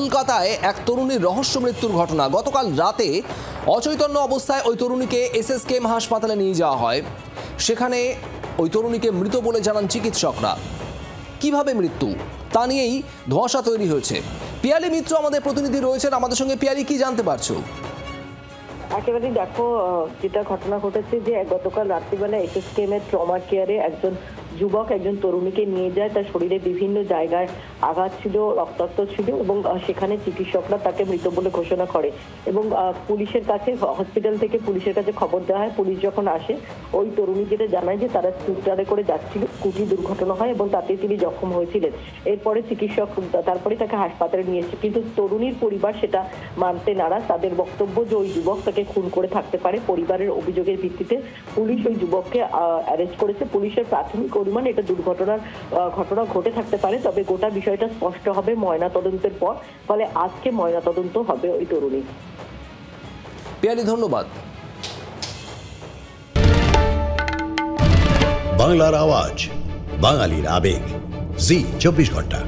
কলকাতায় এক তরুণীর রহস্য মৃত্যুর ঘটনা। গতকাল রাতে অচৈতন্য অবস্থায় ওই তরুণীকে এসএসকেএম হাসপাতালে নিয়ে যাওয়া হয়। সেখানে ওই তরুণীকে মৃত বলে জানান চিকিৎসকরা। কিভাবে মৃত্যু তা নিয়েই ধোঁয়াশা তৈরি হয়েছে। পিয়ালি মিত্র আমাদের প্রতিনিধি রয়েছেন আমাদের সঙ্গে। পিয়ালি, কি জানতে পারছো? একেবারে দেখো, যেটা ঘটনা ঘটেছে যে গতকাল রাত্রিবেলা এসএসকেএম এর ট্রমা কেয়ারে একজন যুবক একজন তরুণীকে নিয়ে যায়। তার শরীরে বিভিন্ন জায়গায় আঘাত ছিল, রক্তাক্ত ছিল এবং সেখানে চিকিৎসকরা তাকে মৃত বলে ঘোষণা করে এবং পুলিশের কাছে, হসপিটাল থেকে পুলিশের কাছে খবর দেওয়া হয়। পুলিশ যখন আসে ওই তরুণী যেটা জানায় যে তারা স্কুটারে করে যাচ্ছিল, স্কুটি দুর্ঘটনা হয় এবং তাতে তিনি জখম হয়েছিলেন। এরপরে চিকিৎসক তারপরে তাকে হাসপাতালে নিয়ে এসেছে, কিন্তু তরুণীর পরিবার সেটা মানতে নারাজ। তাদের বক্তব্য যে ওই যুবক তাকে খুন করে থাকতে পারে। পরিবারের অভিযোগের ভিত্তিতে পুলিশ ওই যুবককে অ্যারেস্ট করেছে। পুলিশের প্রাথমিক অনুমান এটা ঘটনা ঘটে থাকতে পারে, তবে গোটা বিষয়টা স্পষ্ট হবে ময়না তদন্তের পর। ফলে আজকে ময়না তদন্ত হবে ওই তরুণী। পিয়ালি, ধন্যবাদ। বাংলার আওয়াজ, বাঙালির আবেগ, জি 24 ঘন্টা।